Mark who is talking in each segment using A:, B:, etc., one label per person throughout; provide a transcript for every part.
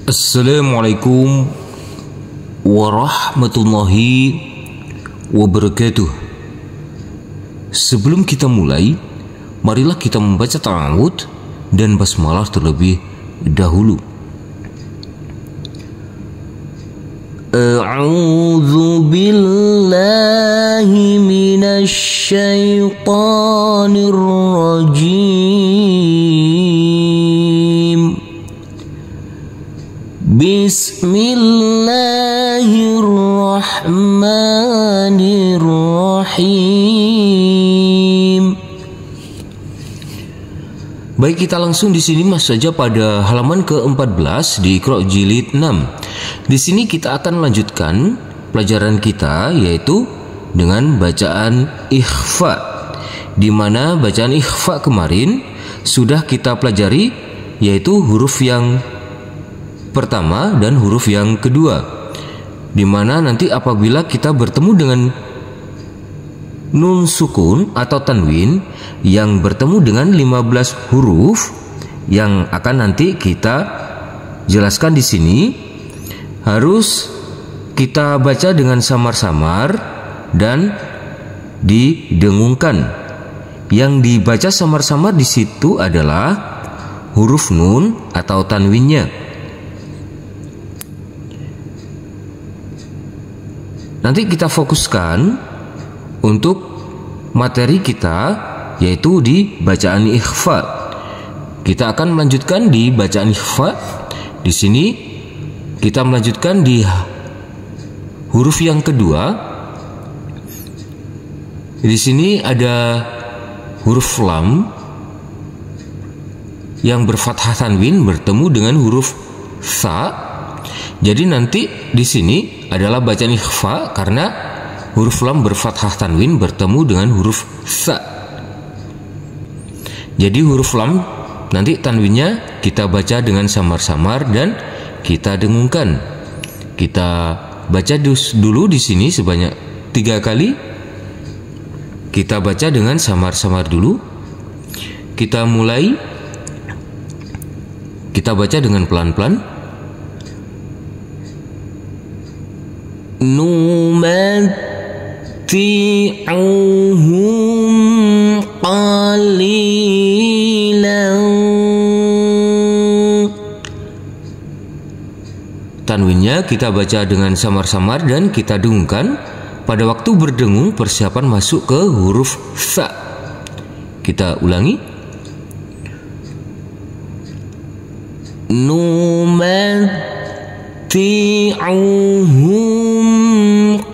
A: Assalamualaikum warahmatullahi wabarakatuh. Sebelum kita mulai, marilah kita membaca ta'awudz dan basmalah terlebih dahulu. A'udzu billahi minasy syaithanir rajim. Bismillahirrahmanirrahim. Baik, kita langsung di sini masuk saja pada halaman ke-14 di Iqra jilid 6. Di sini kita akan melanjutkan pelajaran kita, yaitu dengan bacaan ikhfa. Di mana bacaan ikhfa kemarin sudah kita pelajari, yaitu huruf yang pertama dan huruf yang kedua, di mana nanti apabila kita bertemu dengan nun sukun atau tanwin yang bertemu dengan 15 huruf yang akan nanti kita jelaskan di sini, harus kita baca dengan samar-samar dan didengungkan. Yang dibaca samar-samar di situ adalah huruf nun atau tanwinnya. Nanti kita fokuskan untuk materi kita, yaitu di bacaan ikhfa. Kita akan melanjutkan di bacaan ikhfa. Di sini kita melanjutkan di huruf yang kedua. Di sini ada huruf lam yang berfathah tanwin bertemu dengan huruf sa. Jadi nanti di sini adalah bacaan ikhfa karena huruf lam berfathah tanwin bertemu dengan huruf sa. Jadi huruf lam nanti tanwinnya kita baca dengan samar-samar dan kita dengungkan. Kita baca dulu di sini sebanyak 3 kali. Kita baca dengan samar-samar dulu. Kita mulai. Kita baca dengan pelan-pelan. Numatti'uhum qalilan. Tanwinnya kita baca dengan samar-samar dan kita dengungkan. Pada waktu berdengung persiapan masuk ke huruf sa. Kita ulangi. Numatti'uhum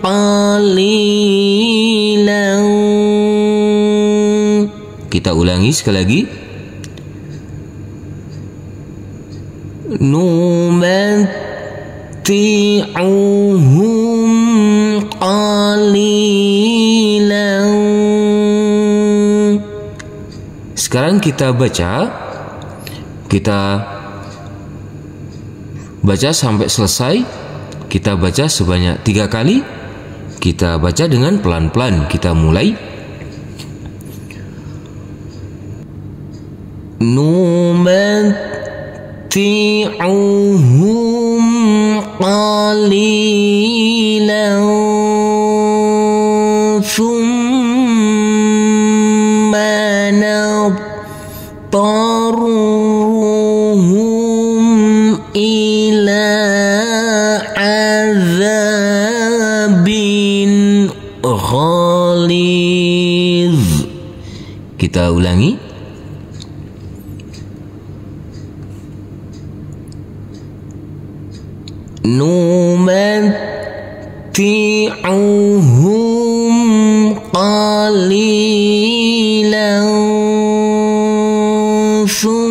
A: qalilan. Kita ulangi sekali lagi. Numatti'uhum qalilan. Sekarang kita baca. Kita baca sampai selesai. Kita baca sebanyak 3 kali. Kita baca dengan pelan-pelan. Kita mulai. Numatti'uhum qalilan thumma nattaruhum ila azabin ghalidh. Kita ulangi. Numatti'uhum qalilan thumma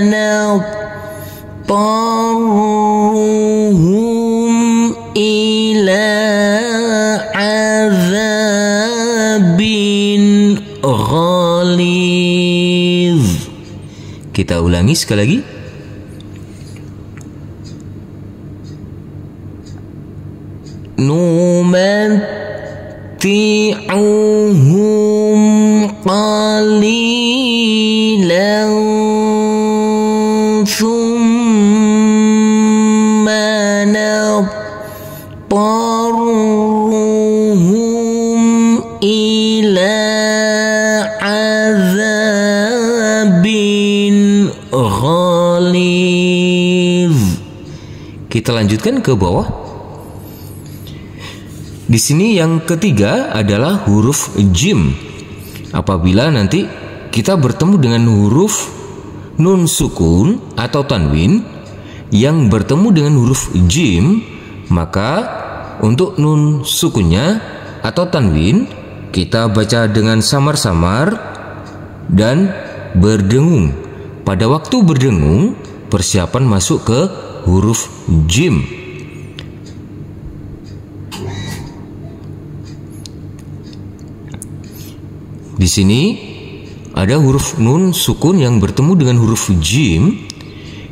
A: nattaruhum ila azabin ghalidh. Kita ulangi sekali lagi. Numatti'uhum qalilan ثم نضطرهم إلى عذاب غليظ. Kita lanjutkan ke bawah. Di sini yang ketiga adalah huruf jim. Apabila nanti kita bertemu dengan huruf nun sukun atau tanwin yang bertemu dengan huruf jim, maka untuk nun sukunnya atau tanwin kita baca dengan samar-samar dan berdengung. Pada waktu berdengung, persiapan masuk ke huruf jim. Di sini ada huruf nun sukun yang bertemu dengan huruf jim.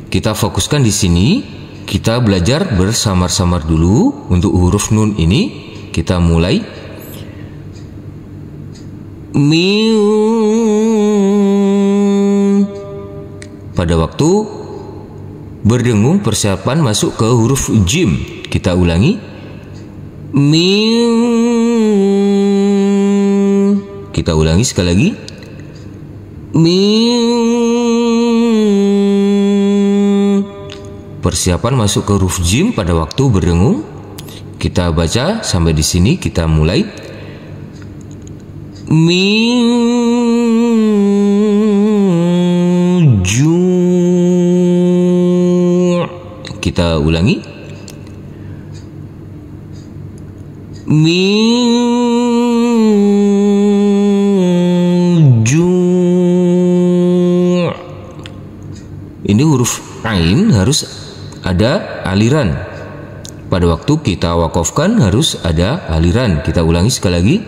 A: Kita fokuskan di sini. Kita belajar bersamar-samar dulu untuk huruf nun ini. Kita mulai. Pada waktu berdengung, persiapan masuk ke huruf jim. Kita ulangi. Kita ulangi sekali lagi. Persiapan masuk ke huruf jim pada waktu berdengung. Kita baca sampai di sini. Kita mulai. Kita ulangi. Ini huruf ain harus ada aliran. Pada waktu kita wakafkan harus ada aliran. Kita ulangi sekali lagi.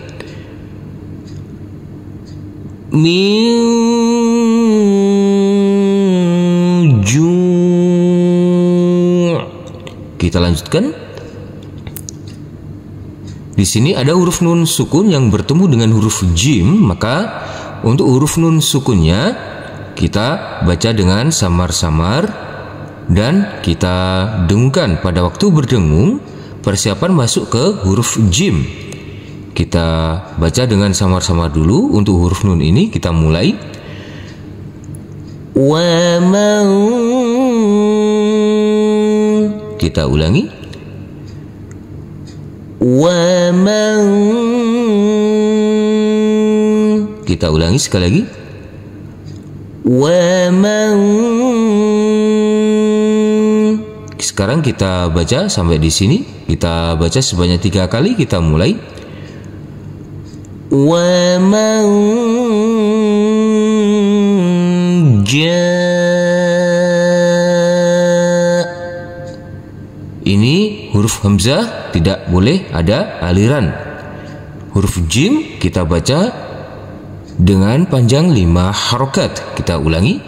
A: Kita lanjutkan. Di sini ada huruf nun sukun yang bertemu dengan huruf jim, maka untuk huruf nun sukunnya kita baca dengan samar-samar dan kita dengungkan. Pada waktu berdengung, persiapan masuk ke huruf jim. Kita baca dengan samar-samar dulu untuk huruf nun ini. Kita mulai. Kita ulangi. Kita ulangi sekali lagi. Sekarang kita baca sampai di sini. Kita baca sebanyak 3 kali. Kita mulai. Ini huruf hamzah tidak boleh ada aliran. Huruf jim kita baca dengan panjang 5 harokat. Kita ulangi.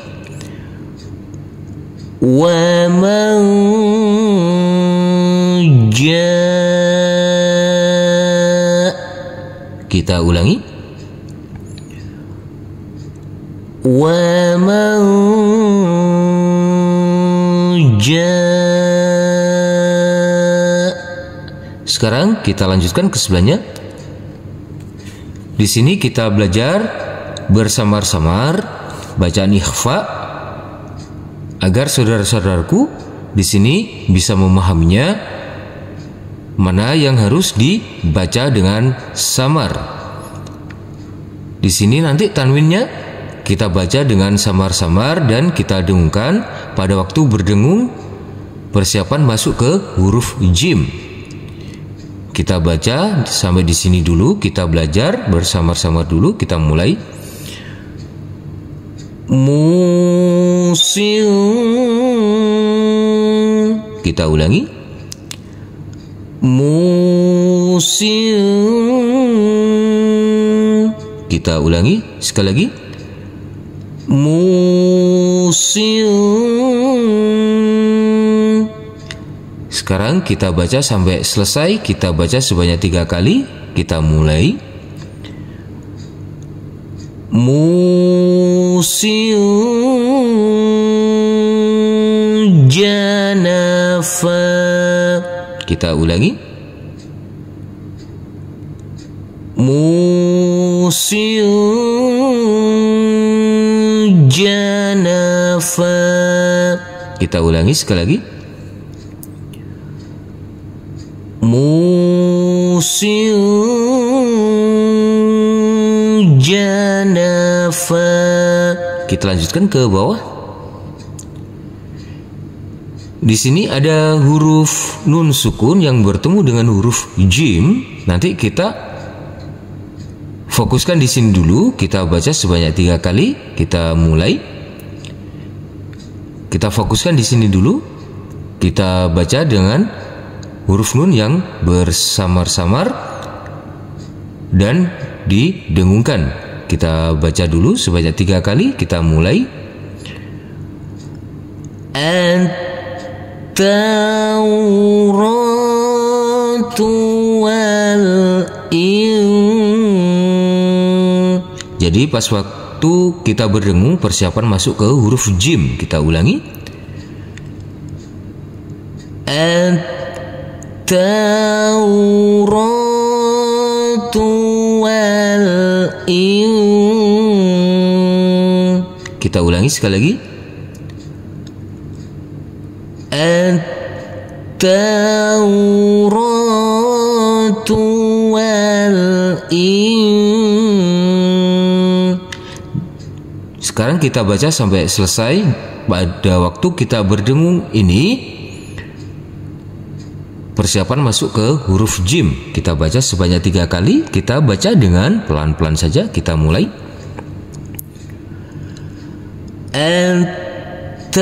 A: Kita ulangi. Sekarang kita lanjutkan ke sebelahnya. Di sini kita belajar bersamar-samar bacaan ikhfa agar saudara-saudaraku di sini bisa memahaminya mana yang harus dibaca dengan samar. Di sini nanti tanwinnya kita baca dengan samar-samar dan kita dengungkan. Pada waktu berdengung, persiapan masuk ke huruf jim. Kita baca sampai di sini dulu. Kita belajar bersama-sama dulu. Kita mulai. Musil. Kita ulangi. Musil. Kita ulangi sekali lagi. Musil. Sekarang kita baca sampai selesai. Kita baca sebanyak 3 kali. Kita mulai. Musil. Kita ulangi. Musyujanafa. Kita ulangi sekali lagi. Musyujanafa. Kita lanjutkan ke bawah. Di sini ada huruf nun sukun yang bertemu dengan huruf jim. Nanti kita fokuskan di sini dulu. Kita baca sebanyak 3 kali. Kita mulai. Kita fokuskan di sini dulu. Kita baca dengan huruf nun yang bersamar-samar dan didengungkan. Kita baca dulu sebanyak 3 kali. Kita mulai. At-Tauratu wal-In. Jadi pas waktu kita berdengung, persiapan masuk ke huruf jim. Kita ulangi. At-Tauratu wal-In. Kita ulangi sekali lagi. At-Tauratu wal-In. Sekarang kita baca sampai selesai. Pada waktu kita berdengung ini, persiapan masuk ke huruf jim. Kita baca sebanyak 3 kali. Kita baca dengan pelan-pelan saja. Kita mulai. At-Tauratu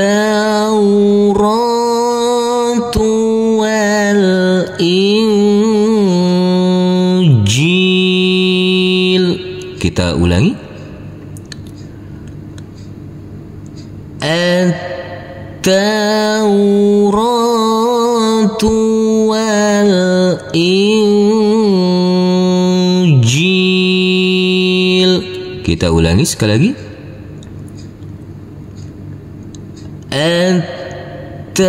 A: wal-Injil. Kita ulangi. At-Tauratu wal-Injil. Kita ulangi sekali lagi. At-Tauratu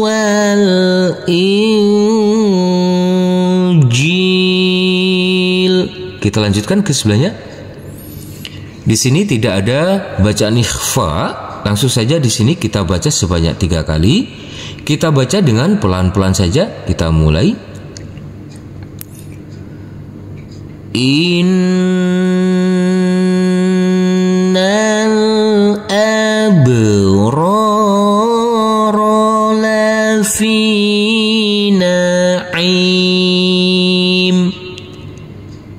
A: wal-Injil. Kita lanjutkan ke sebelahnya. Di sini tidak ada bacaan ikhfa, langsung saja di sini kita baca sebanyak 3 kali. Kita baca dengan pelan-pelan saja. Kita mulai. Innal abrara lafi na'im.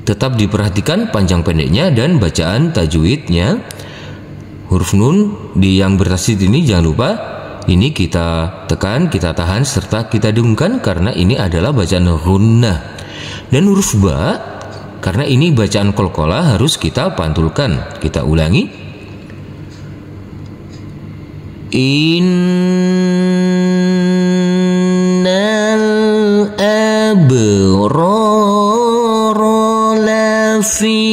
A: Tetap diperhatikan panjang pendeknya dan bacaan tajwidnya. Huruf nun di yang bertasydid ini jangan lupa. Ini kita tekan, kita tahan, serta kita dengungkan karena ini adalah bacaan gunnah. Dan huruf ba, karena ini bacaan qalqalah, harus kita pantulkan. Kita ulangi. Innal abrara lafi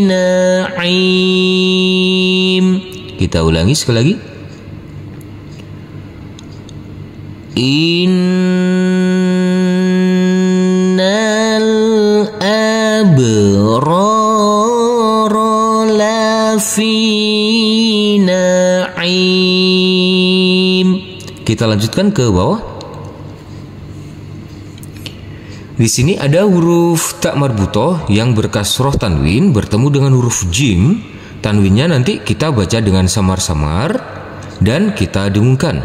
A: na'im. Kita ulangi sekali lagi. Innal abrara lafi na'im. Kita lanjutkan ke bawah. Di sini ada huruf tak marbutoh yang berkasroh tanwin bertemu dengan huruf jim. Tanwinnya nanti kita baca dengan samar-samar dan kita dengungkan.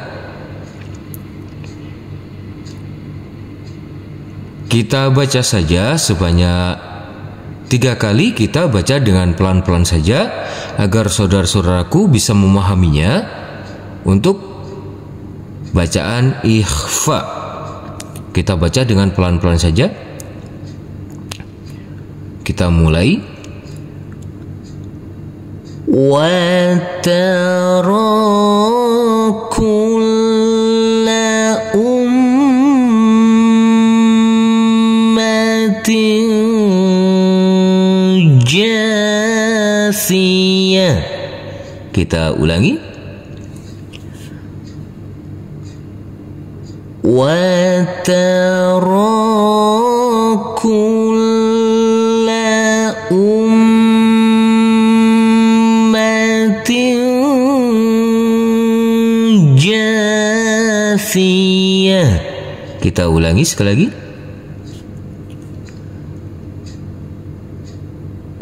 A: Kita baca saja sebanyak 3 kali. Kita baca dengan pelan-pelan saja agar saudara-saudaraku bisa memahaminya untuk bacaan ikhfa. Kita baca dengan pelan-pelan saja. Kita mulai. Wa tara kulla ummatin jathiyah. Kita ulangi. وترى كل أمة جاثية. Kita ulangi sekali lagi.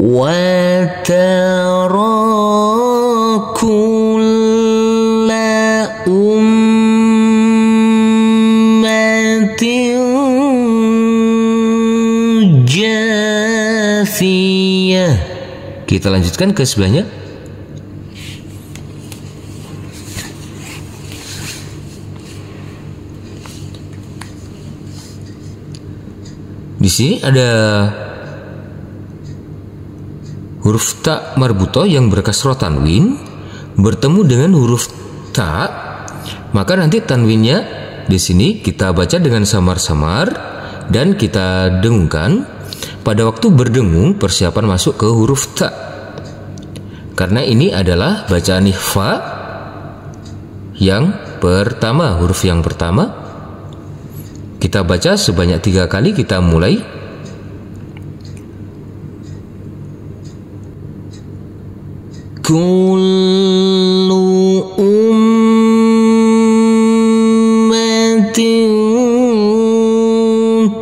A: وترى كل أمة جاثية. Kita lanjutkan ke sebelahnya. Di sini ada huruf ta marbuto yang berkasroh tanwin bertemu dengan huruf ta, maka nanti tanwinnya di sini kita baca dengan samar-samar dan kita dengungkan. Pada waktu berdengung persiapan masuk ke huruf ta, karena ini adalah bacaan ikhfa yang pertama, huruf yang pertama. Kita baca sebanyak 3 kali, kita mulai. Kullu ummatin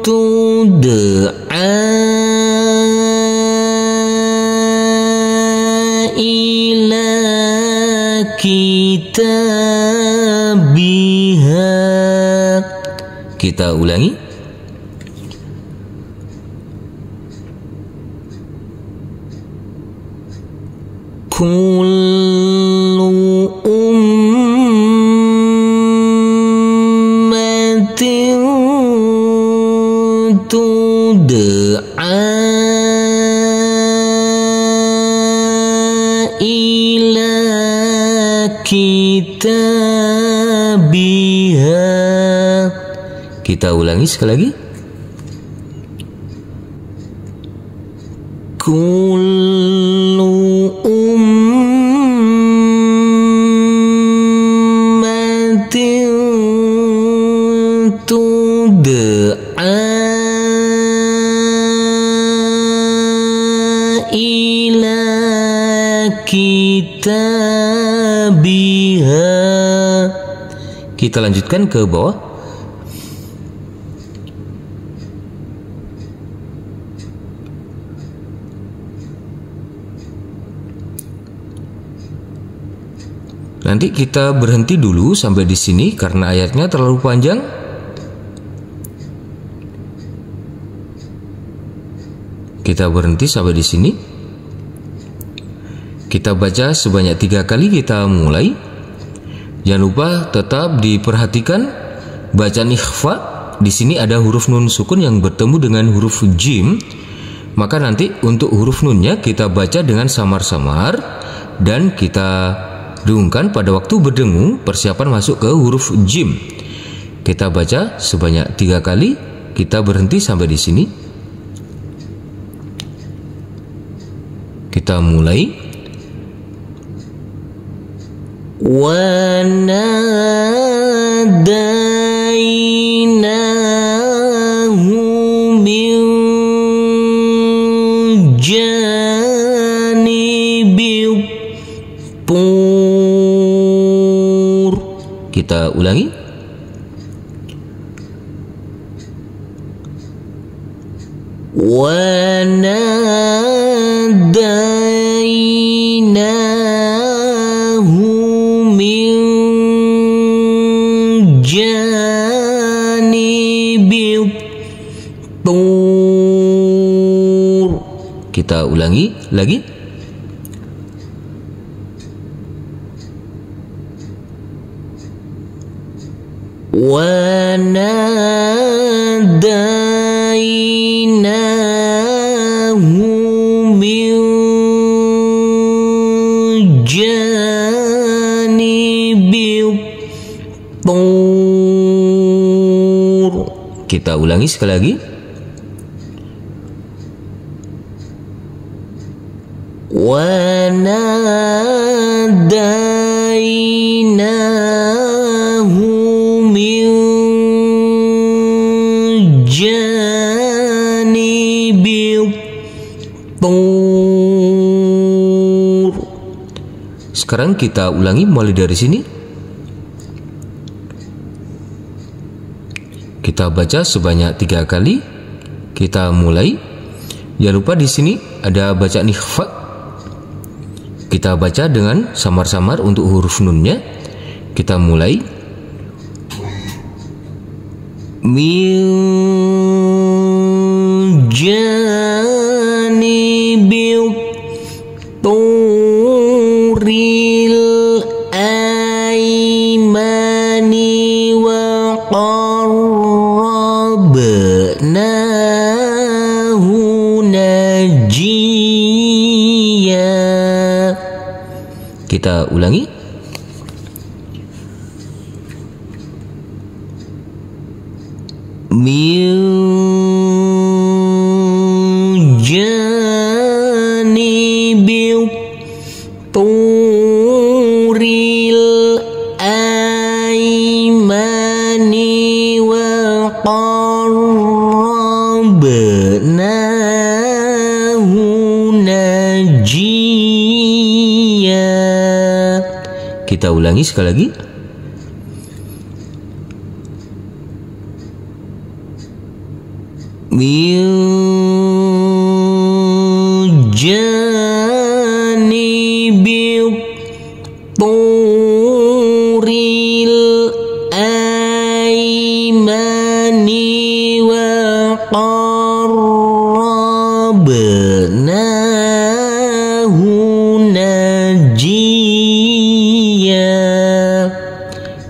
A: tud'a ila kitabiha. Kita ulangi. Kullu ummatin tud'a ila kitabiha. Kita ulangi sekali lagi. Kullu ummatin tud'a ila kitabiha. Kita lanjutkan ke bawah. Nanti kita berhenti dulu sampai di sini karena ayatnya terlalu panjang. Kita berhenti sampai di sini. Kita baca sebanyak 3 kali, kita mulai. Jangan lupa tetap diperhatikan bacaan ikhfa. Di sini ada huruf nun sukun yang bertemu dengan huruf jim. Maka nanti untuk huruf nunnya kita baca dengan samar-samar dan kita dengungkan pada waktu berdengung persiapan masuk ke huruf jim. Kita baca sebanyak 3 kali, kita berhenti sampai di sini. Kita mulai. Wa nadainahu min janibi tur. Kita ulangi. Wa nadainahu min janibi tur. Kita ulangi lagi. Wa nadainahu min janibi tur. Kita ulangi sekali lagi. Wa nadainahu min Sekarang kita ulangi mulai dari sini. Kita baca sebanyak 3 kali. Kita mulai. Jangan lupa di sini ada bacaan ikhfa. Kita baca dengan samar-samar untuk huruf nunnya. Kita mulai. Min janibil turil aimani wa qarrabnahu najiya. Kita ulangi. Min janibil turil aimani wa qarrabnahu najiya. Kita ulangi sekali lagi. Min janibil turil aimani wa qarrabnahu najiya.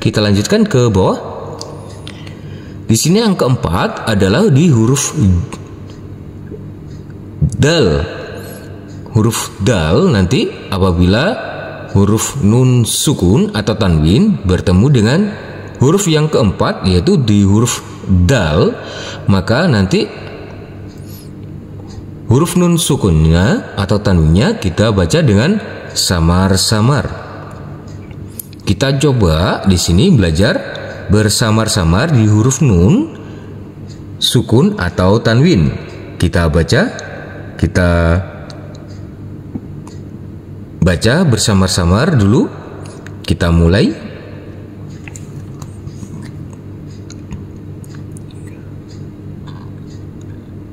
A: Kita lanjutkan ke bawah. Di sini yang keempat adalah di huruf dal. Huruf dal nanti apabila huruf nun sukun atau tanwin bertemu dengan huruf yang keempat, yaitu di huruf dal, maka nanti huruf nun sukunnya atau tanwinnya kita baca dengan samar-samar. Kita coba di sini belajar bersamar-samar di huruf nun, sukun atau tanwin. Kita baca bersamar-samar dulu. Kita mulai.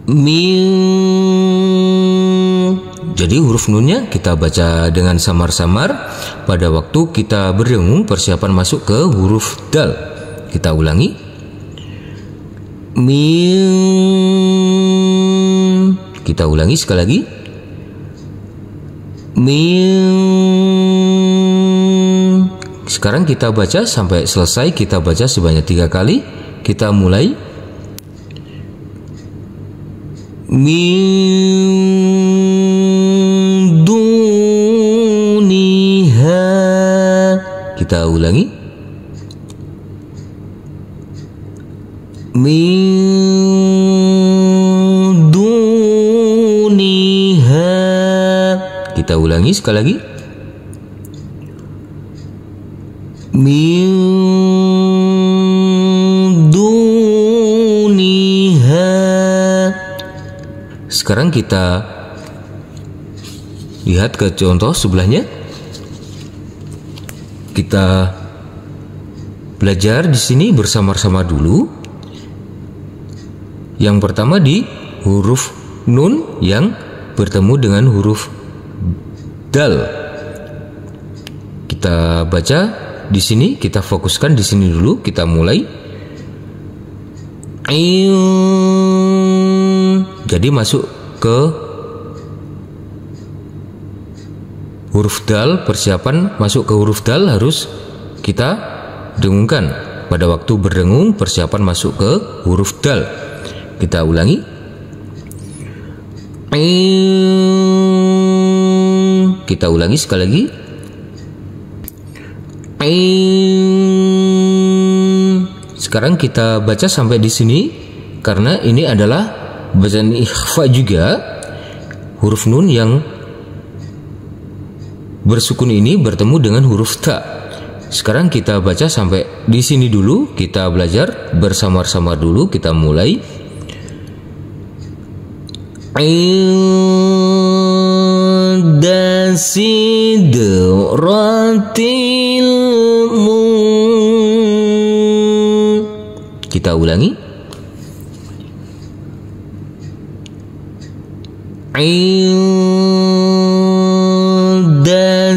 A: Min. Jadi huruf nunnya kita baca dengan samar-samar pada waktu kita berdengung persiapan masuk ke huruf dal. Kita ulangi. Min. Kita ulangi sekali lagi. Min. Sekarang kita baca sampai selesai. Kita baca sebanyak 3 kali. Kita mulai. Min duniha. Kita ulangi. Min duniha. Kita ulangi sekali lagi. Min duniha. Sekarang kita lihat ke contoh sebelahnya. Kita belajar di sini bersama-sama dulu. Yang pertama di huruf nun yang bertemu dengan huruf dal. Kita baca di sini, kita fokuskan di sini dulu. Kita mulai. Jadi masuk ke huruf dal, persiapan masuk ke huruf dal harus kita dengungkan. Pada waktu berdengung persiapan masuk ke huruf dal. Kita ulangi. Kita ulangi sekali lagi. Sekarang kita baca sampai di sini karena ini adalah bacaan ikhfa juga. Huruf nun yang bersukun ini bertemu dengan huruf ta. Sekarang kita baca sampai di sini dulu. Kita belajar bersama-sama dulu. Kita mulai. sidratil kita ulangi. Inda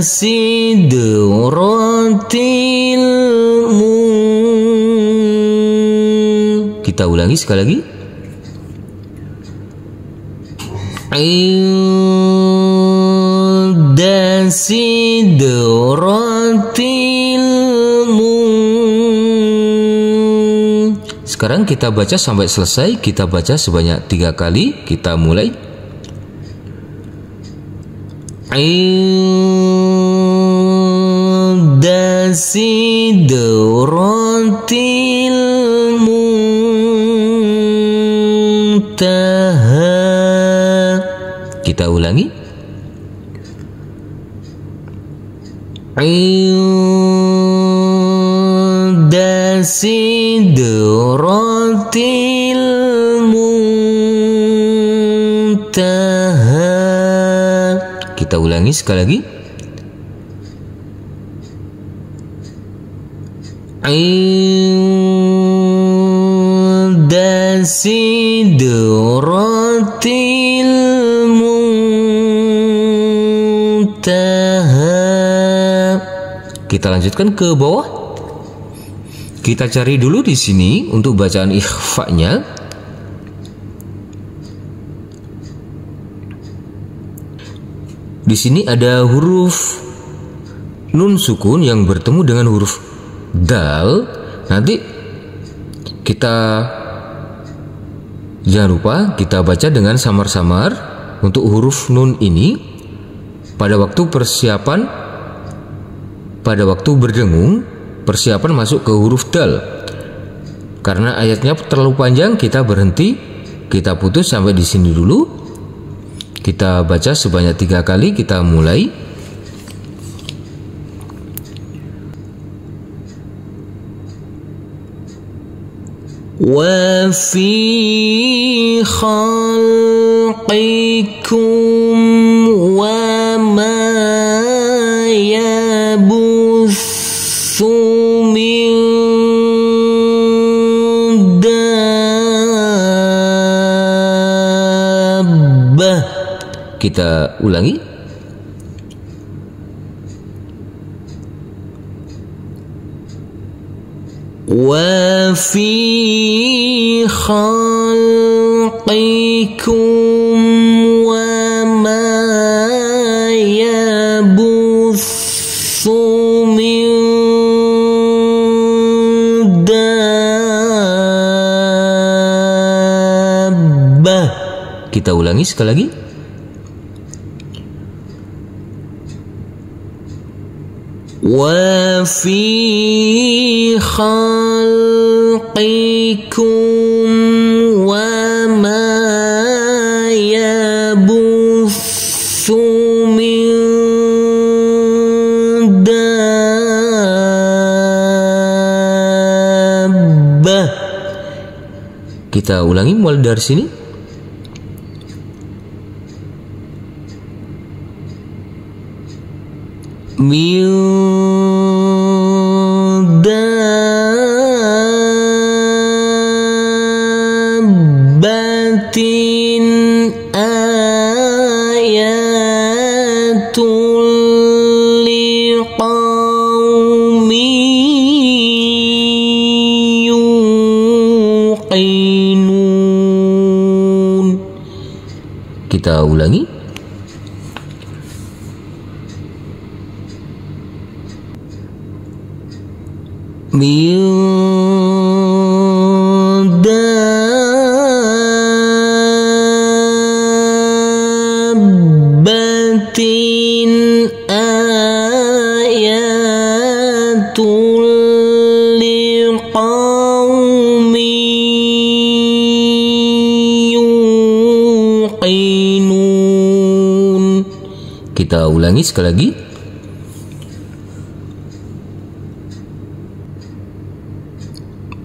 A: sidratil kita ulangi sekali lagi. Inda sidratil Sekarang kita baca sampai selesai. Kita baca sebanyak 3 kali. Kita mulai. Inda sidratil muntaha. Kita ulangi. Inda sidratil muntaha. Kita ulangi sekali lagi. Inda sidratil muntaha. Kita lanjutkan ke bawah. Kita cari dulu di sini untuk bacaan ikhfa-nya. Di sini ada huruf nun sukun yang bertemu dengan huruf dal. Nanti kita jangan lupa kita baca dengan samar-samar untuk huruf nun ini pada waktu persiapan, pada waktu berdengung, persiapan masuk ke huruf dal. Karena ayatnya terlalu panjang, kita berhenti, kita putus sampai di sini dulu. Kita baca sebanyak 3 kali. Kita mulai. Wa fi khalqikum wa ma yabuthu min dabbah. Kita ulangi. Wa fi khalqikum wa ma yabuthu min dabbah. Kita ulangi sekali lagi. Wa fi khalqikum wa ma yabuthu min dabbah. Kita ulangi mulai dari sini. Min dabbatin ayatul liqaumin yuqinun. Kita ulangi. Min dabbatin ayatul liqaumin yuqinun. Kita ulangi sekali lagi.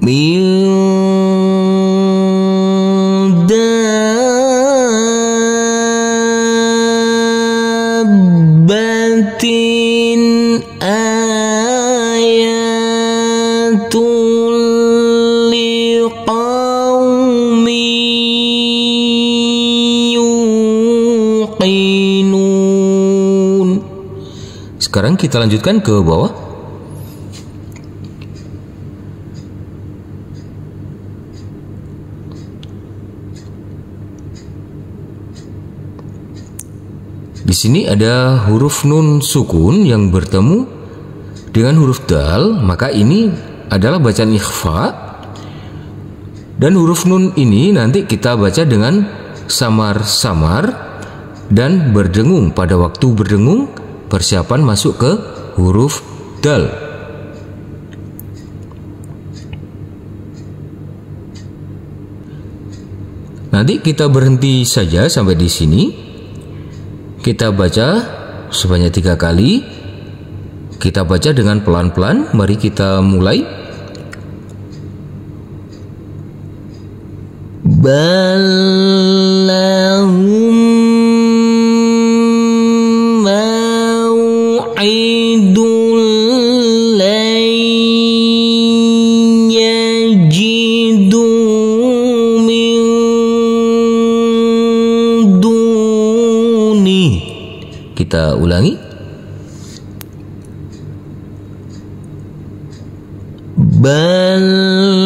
A: Min dabbatin ayatul liqaumi yuqinun. Sekarang kita lanjutkan ke bawah. Di sini ada huruf nun sukun yang bertemu dengan huruf dal, maka ini adalah bacaan ikhfa. Dan huruf nun ini nanti kita baca dengan samar-samar dan berdengung. Pada waktu berdengung, persiapan masuk ke huruf dal. Nanti kita berhenti saja sampai di sini. Kita baca sebanyak 3 kali. Kita baca dengan pelan-pelan. Mari kita mulai. Balahum mau'idul lan yajidu min duni. Kita ulangi. Balahum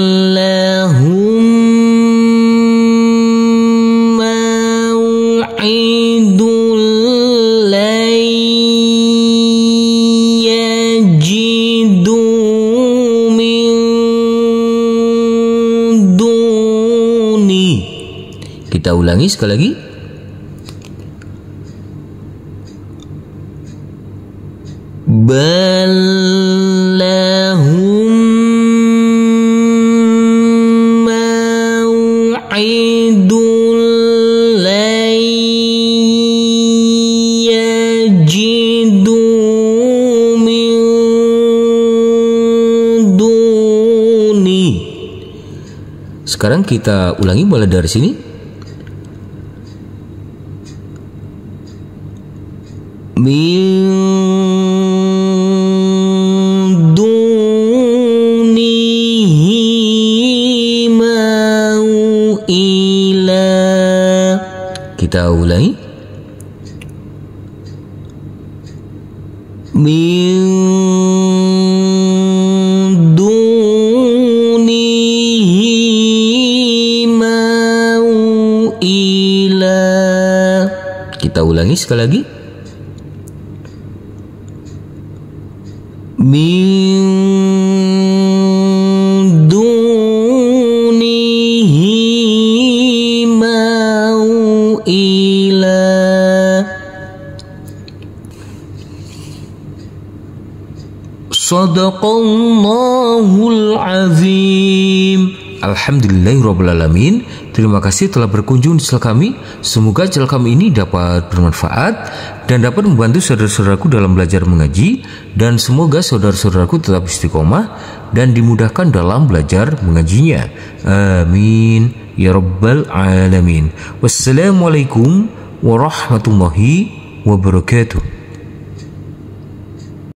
A: mau'idul lan yajidu min duni. Kita ulangi sekali lagi. Balahum mau'idul lan yajidu min duni. Sekarang kita ulangi mulai dari sini. Min dunihi mau'ila. Kita ulangi. Min dunihi mau'ila. Kita ulangi sekali lagi. Min dunihi mau'ila. Sadaqallahul azim. Alhamdulillahirrabbilalamin. Terima kasih telah berkunjung di channel kami. Semoga channel kami ini dapat bermanfaat dan dapat membantu saudara-saudaraku dalam belajar mengaji. Dan semoga saudara-saudaraku tetap istiqomah dan dimudahkan dalam belajar mengajinya. Amin ya rabbal alamin. Wassalamualaikum warahmatullahi wabarakatuh.